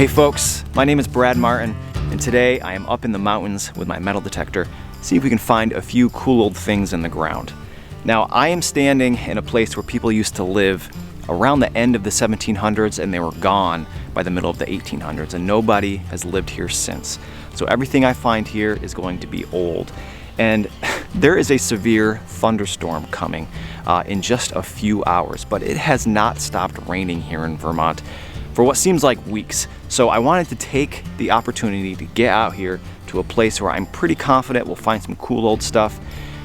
Hey folks, my name is Brad Martin, and today I am up in the mountains with my metal detector, see if we can find a few cool old things in the ground. Now, I am standing in a place where people used to live around the end of the 1700s, and they were gone by the middle of the 1800s, and nobody has lived here since. So everything I find here is going to be old. And there is a severe thunderstorm coming in just a few hours, but it has not stopped raining here in Vermont for what seems like weeks. So I wanted to take the opportunity to get out here to a place where I'm pretty confident we'll find some cool old stuff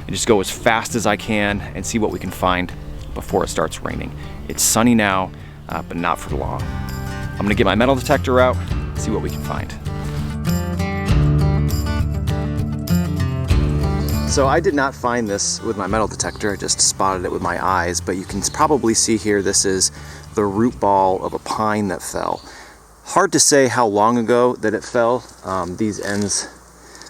and just go as fast as I can and see what we can find before it starts raining. It's sunny now, but not for long. I'm gonna get my metal detector out, see what we can find. So I did not find this with my metal detector, I just spotted it with my eyes, but you can probably see here this is the root ball of a pine that fell. Hard to say how long ago that it fell. These ends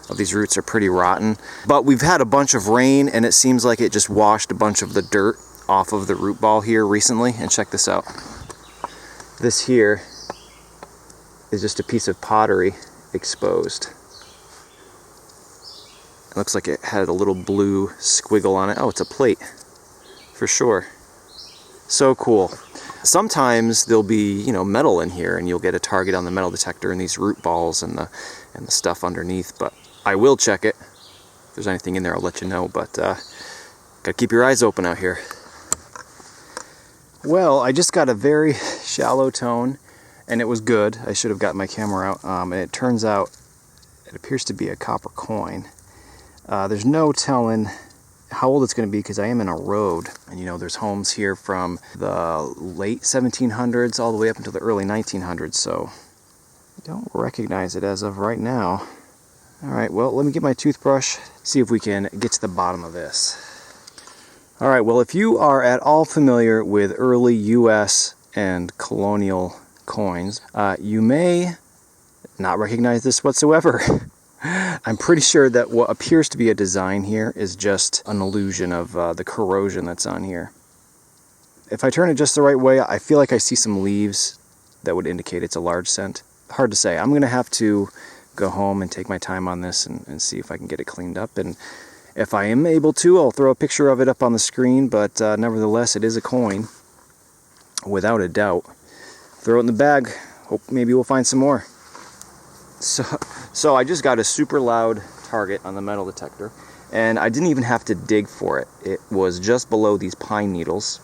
of these roots are pretty rotten, but we've had a bunch of rain and it seems like it just washed a bunch of the dirt off of the root ball here recently. And check this out. This here is just a piece of pottery exposed. It looks like it had a little blue squiggle on it. Oh, it's a plate for sure. So cool. Sometimes there'll be, metal in here and you'll get a target on the metal detector and these root balls and the stuff underneath, but I will check it. If there's anything in there, I'll let you know, but gotta keep your eyes open out here. Well, I just got a very shallow tone and it was good. I should have got my camera out, and it turns out it appears to be a copper coin. There's no telling how old it's going to be because I am in a road, and there's homes here from the late 1700s all the way up until the early 1900s, so I don't recognize it as of right now. Alright, well, let me get my toothbrush, see if we can get to the bottom of this. Alright, well, if you are at all familiar with early US and colonial coins, you may not recognize this whatsoever. I'm pretty sure that what appears to be a design here is just an illusion of the corrosion that's on here. If I turn it just the right way, I feel like I see some leaves that would indicate it's a large cent. Hard to say. I'm going to have to go home and take my time on this and see if I can get it cleaned up. And if I am able to, I'll throw a picture of it up on the screen, but nevertheless, it is a coin, without a doubt. Throw it in the bag. Hope maybe we'll find some more. So I just got a super loud target on the metal detector, and I didn't even have to dig for it. It was just below these pine needles.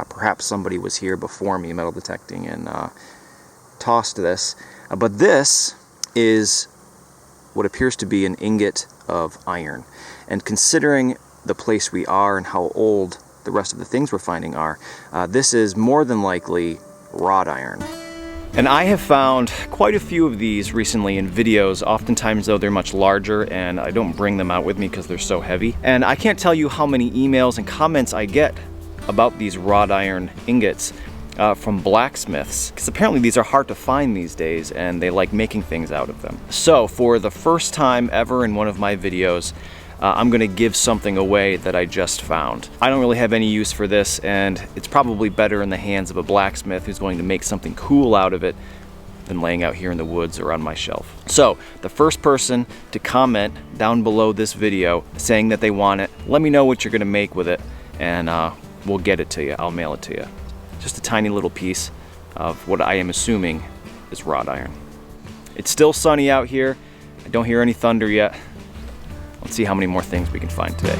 Perhaps somebody was here before me metal detecting and tossed this. But this is what appears to be an ingot of iron. And considering the place we are and how old the rest of the things we're finding are, this is more than likely wrought iron. And I have found quite a few of these recently in videos. Oftentimes though, they're much larger and I don't bring them out with me because they're so heavy. And I can't tell you how many emails and comments I get about these wrought iron ingots from blacksmiths, because apparently these are hard to find these days and they like making things out of them. So for the first time ever in one of my videos, I'm going to give something away that I just found. I don't really have any use for this, and it's probably better in the hands of a blacksmith who's going to make something cool out of it than laying out here in the woods or on my shelf. So the first person to comment down below this video saying that they want it, let me know what you're going to make with it, and we'll get it to you. I'll mail it to you. Just a tiny little piece of what I am assuming is wrought iron. It's still sunny out here. I don't hear any thunder yet. Let's see how many more things we can find today.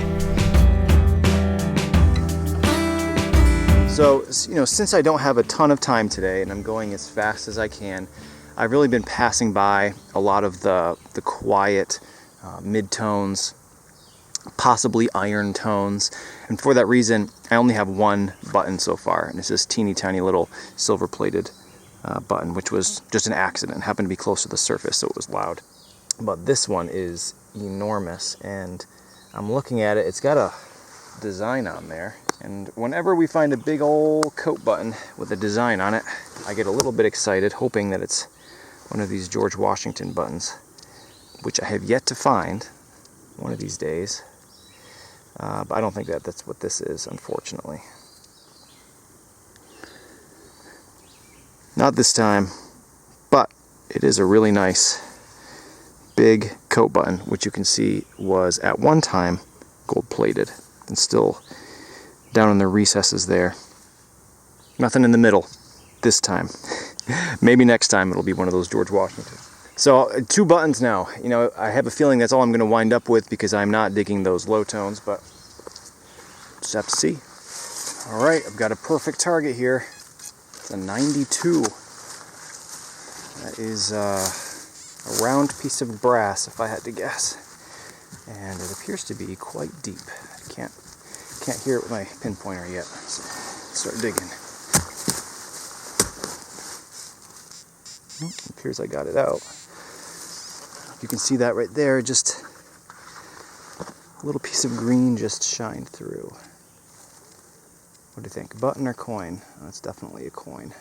So, since I don't have a ton of time today and I'm going as fast as I can, I've really been passing by a lot of the quiet mid-tones, possibly iron tones. And for that reason, I only have one button so far, and it's this teeny tiny little silver-plated button, which was just an accident. It happened to be close to the surface, so it was loud. But this one is enormous, and I'm looking at it. It's got a design on there, and whenever we find a big old coat button with a design on it, I get a little bit excited, hoping that it's one of these George Washington buttons, which I have yet to find one of these days. But I don't think that's what this is, unfortunately. Not this time, but it is a really nice big coat button, which you can see was at one time gold plated and still down in the recesses there. Nothing in the middle this time. Maybe next time it'll be one of those George Washington. So 2 buttons now. You know, I have a feeling that's all I'm going to wind up with because I'm not digging those low tones, but just have to see. All right, I've got a perfect target here. It's a 92. That is a round piece of brass, if I had to guess. And it appears to be quite deep. I can't hear it with my pinpointer yet. So let's start digging. It appears I got it out. You can see that right there, just a little piece of green just shined through. What do you think, button or coin? Oh, it's definitely a coin.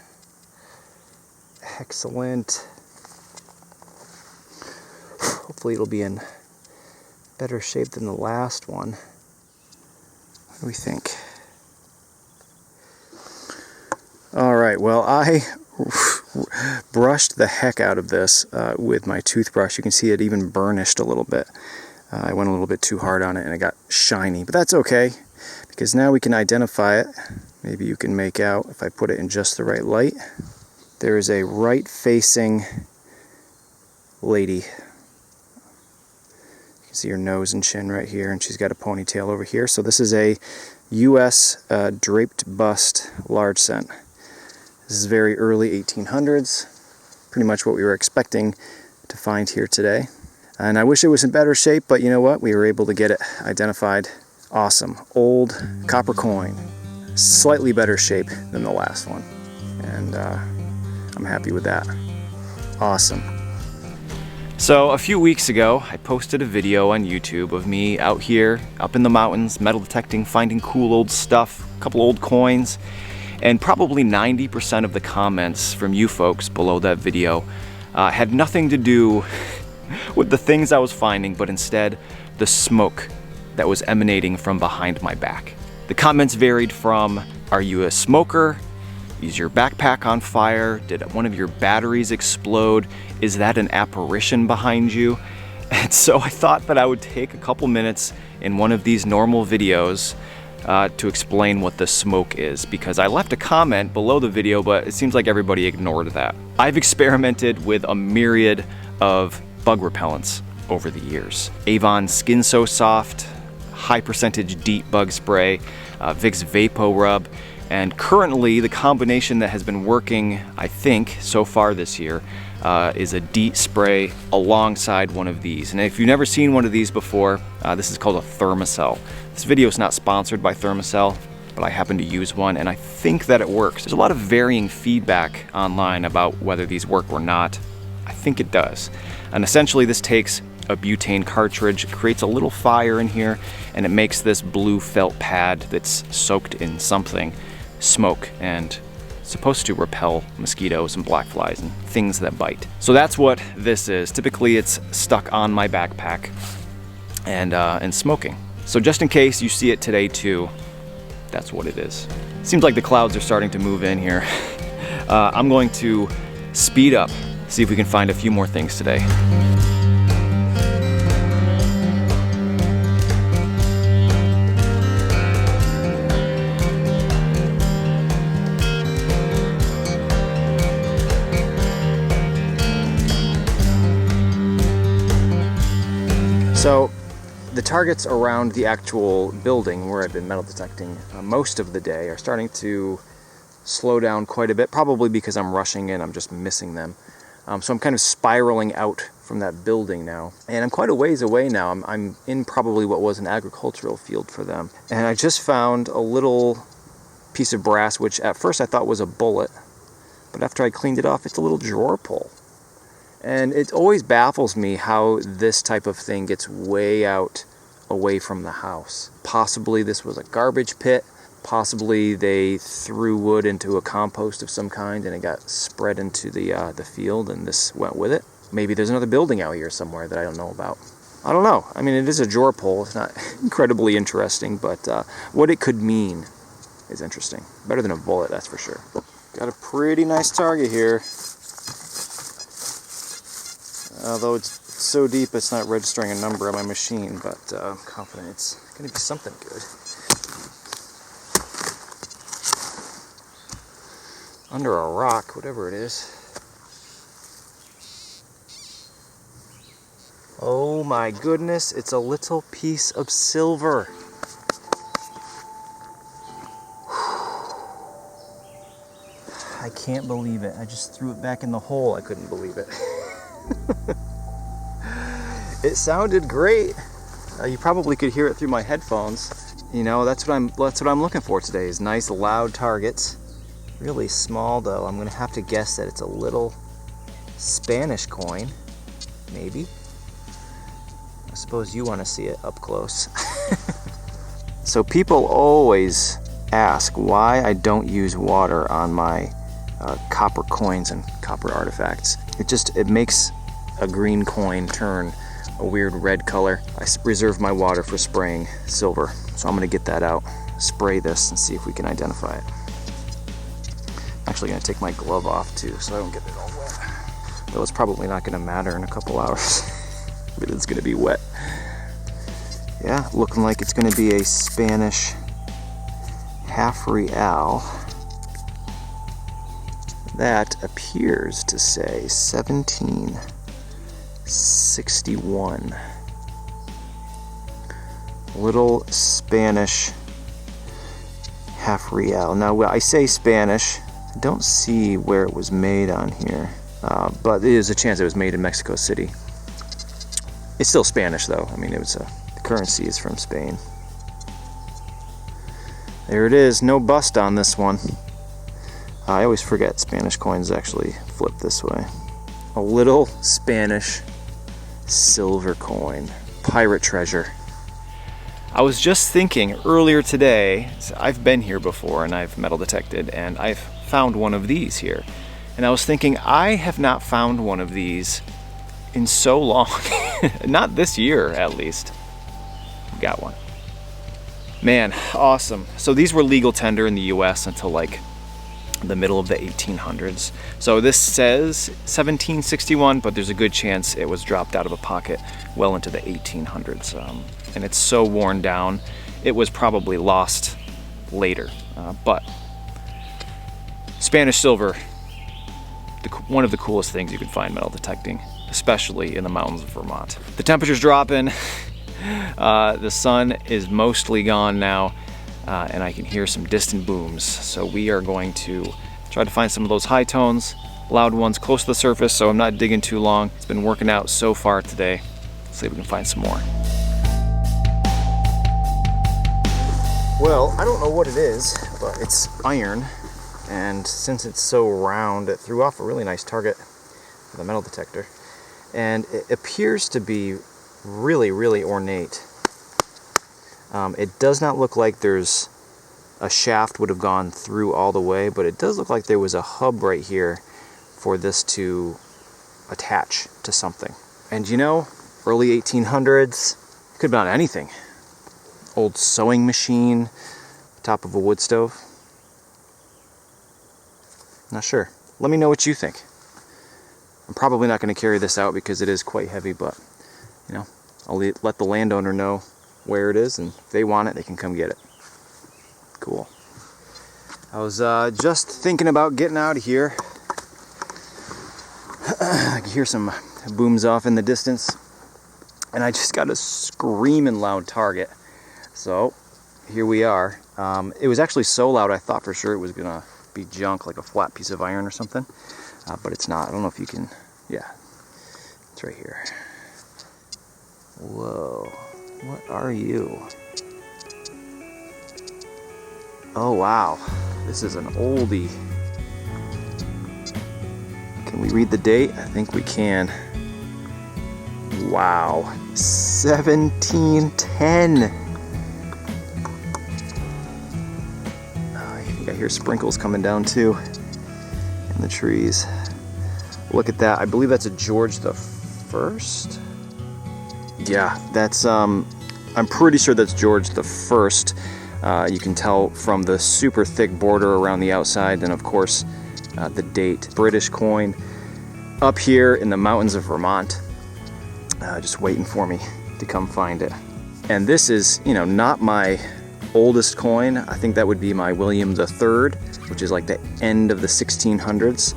Excellent. Hopefully it'll be in better shape than the last one. What do we think? All right, well, I brushed the heck out of this with my toothbrush. You can see it even burnished a little bit. I went a little bit too hard on it and it got shiny, but that's okay because now we can identify it. Maybe you can make out if I put it in just the right light. There is a right-facing lady. You can see her nose and chin right here, and she's got a ponytail over here. So this is a U.S. draped bust large cent. This is very early 1800s, pretty much what we were expecting to find here today. And I wish it was in better shape, but you know what? We were able to get it identified. Awesome. Old copper coin. Slightly better shape than the last one. And I'm happy with that. Awesome. So a few weeks ago, I posted a video on YouTube of me out here, up in the mountains, metal detecting, finding cool old stuff, a couple old coins. And probably 90% of the comments from you folks below that video had nothing to do with the things I was finding, but instead the smoke that was emanating from behind my back. The comments varied from, are you a smoker? Is your backpack on fire? Did one of your batteries explode? Is that an apparition behind you? And so I thought that I would take a couple minutes in one of these normal videos to explain what the smoke is, because I left a comment below the video, but it seems like everybody ignored that. I've experimented with a myriad of bug repellents over the years. Avon Skin So Soft, high percentage DEET bug spray, Vicks VapoRub, and currently the combination that has been working, I think, so far this year is a DEET spray alongside one of these. And if you've never seen one of these before, this is called a Thermacell. This video is not sponsored by Thermacell, but I happen to use one and I think that it works. There's a lot of varying feedback online about whether these work or not. I think it does. And essentially this takes a butane cartridge, creates a little fire in here, and it makes this blue felt pad that's soaked in something smoke and supposed to repel mosquitoes and black flies and things that bite. So that's what this is. Typically it's stuck on my backpack and smoking. So just in case you see it today too, that's what it is. Seems like the clouds are starting to move in here. I'm going to speed up, see if we can find a few more things today. So the targets around the actual building where I've been metal detecting most of the day are starting to slow down quite a bit, probably because I'm rushing in, I'm just missing them. So I'm kind of spiraling out from that building now. And I'm quite a ways away now. I'm in probably what was an agricultural field for them. And I just found a little piece of brass, which at first I thought was a bullet. But after I cleaned it off, it's a little drawer pull. And it always baffles me how this type of thing gets way out away from the house. Possibly this was a garbage pit. Possibly they threw wood into a compost of some kind and it got spread into the field and this went with it. Maybe there's another building out here somewhere that I don't know about. I don't know. I mean, it is a drawer pull. It's not incredibly interesting, but what it could mean is interesting. Better than a bullet, that's for sure. Got a pretty nice target here. Although it's so deep it's not registering a number on my machine, but I'm confident it's going to be something good. Under a rock, whatever it is. Oh my goodness, it's a little piece of silver. I can't believe it. I just threw it back in the hole. I couldn't believe it. It sounded great. You probably could hear it through my headphones. You know, that's what I'm looking for today, is nice loud targets. Really small though. I'm gonna have to guess that it's a little Spanish coin, maybe. I suppose you want to see it up close. So people always ask why I don't use water on my copper coins and copper artifacts. It makes a green coin turn a weird red color. I reserve my water for spraying silver, so I'm gonna get that out, spray this, and see if we can identify it. I'm actually gonna take my glove off too, so I don't get it all wet. Though it's probably not gonna matter in a couple hours, but it's gonna be wet. Yeah, looking like it's gonna be a Spanish half real. That appears to say 1761. Little Spanish half real. Now, I say Spanish. I don't see where it was made on here, but there's a chance it was made in Mexico City. It's still Spanish, though. I mean, the currency is from Spain. There it is. No bust on this one. I always forget Spanish coins actually flip this way. A little Spanish silver coin. Pirate treasure. I was just thinking earlier today, I've been here before and I've metal detected, and I've found one of these here. And I was thinking, I have not found one of these in so long. Not this year, at least. Got one. Man, awesome. So these were legal tender in the US until like the middle of the 1800s. So this says 1761, but there's a good chance it was dropped out of a pocket well into the 1800s. And it's so worn down, it was probably lost later. But Spanish silver, one of the coolest things you can find metal detecting, especially in the mountains of Vermont. The temperature's dropping. The sun is mostly gone now. And I can hear some distant booms. So we are going to try to find some of those high tones, loud ones close to the surface, so I'm not digging too long. It's been working out so far today. Let's see if we can find some more. Well, I don't know what it is, but it's iron. And since it's so round, it threw off a really nice target for the metal detector. And it appears to be really, really ornate. It does not look like there's a shaft would have gone through all the way, but it does look like there was a hub right here for this to attach to something. And you know, early 1800s, it could have been on anything. Old sewing machine, top of a wood stove. Not sure. Let me know what you think. I'm probably not going to carry this out because it is quite heavy, but you know, I'll let the landowner know where it is, and if they want it, they can come get it. Cool. I was just thinking about getting out of here. I can hear some booms off in the distance, and I just got a screaming loud target. So here we are. It was actually so loud I thought for sure it was gonna be junk, like a flat piece of iron or something, but it's not. I don't know if you can. Yeah, it's right here. Whoa. What are you? Oh wow, this is an oldie. Can we read the date? I think we can. Wow, 1710. I think I hear sprinkles coming down too in the trees. Look at that, I believe that's a George the First. Yeah, that's, I'm pretty sure that's George the First. You can tell from the super thick border around the outside, and of course, the date. British coin up here in the mountains of Vermont. just waiting for me to come find it. And this is, you know, not my oldest coin. I think that would be my William III, which is like the end of the 1600s.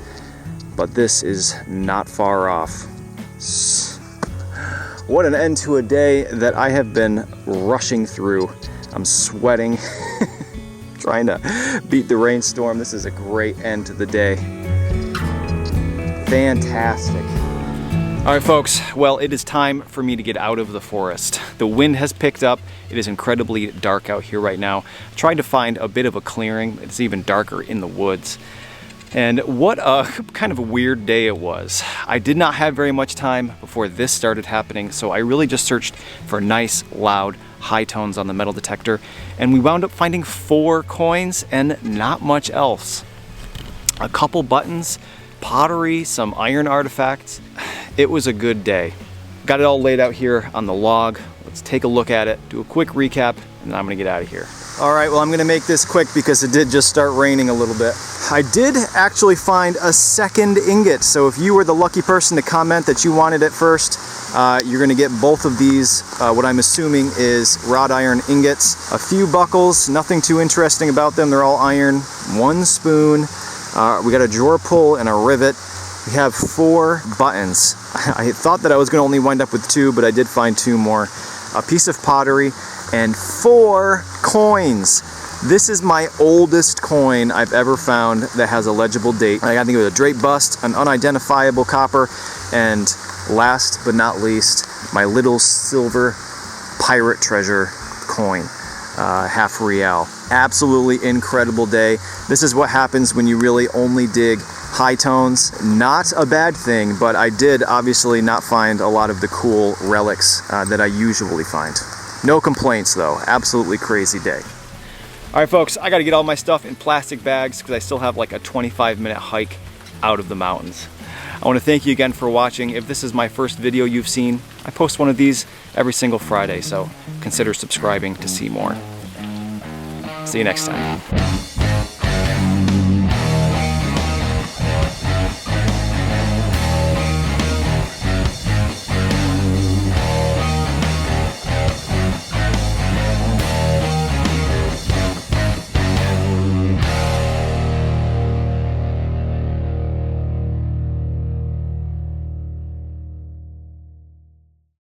But this is not far off. What an end to a day that I have been rushing through. I'm sweating, trying to beat the rainstorm. This is a great end to the day. Fantastic. All right, folks, well, it is time for me to get out of the forest. The wind has picked up. It is incredibly dark out here right now. I tried to find a bit of a clearing. It's even darker in the woods. And what a kind of a weird day it was. I did not have very much time before this started happening, so I really just searched for nice, loud, high tones on the metal detector, and we wound up finding 4 coins and not much else. A couple buttons, pottery, some iron artifacts. It was a good day. Got it all laid out here on the log. Let's take a look at it, do a quick recap, and then I'm gonna get out of here. All right, well, I'm gonna make this quick because it did just start raining a little bit. I did actually find a second ingot. So if you were the lucky person to comment that you wanted it first, you're gonna get both of these, what I'm assuming is wrought iron ingots. A few buckles, nothing too interesting about them. They're all iron. 1 spoon. We got a drawer pull and a rivet. We have 4 buttons. I thought that I was gonna only wind up with 2, but I did find 2 more. A piece of pottery and 4 coins. This is my oldest coin I've ever found that has a legible date. I think it was a Drake bust, an unidentifiable copper, and last but not least, my little silver pirate treasure coin, half real. Absolutely incredible day. This is what happens when you really only dig high tones. Not a bad thing, but I did obviously not find a lot of the cool relics that I usually find. No complaints though, absolutely crazy day. All right, folks, I gotta get all my stuff in plastic bags because I still have like a 25-minute hike out of the mountains. I wanna thank you again for watching. If this is my first video you've seen, I post one of these every single Friday, so consider subscribing to see more. See you next time.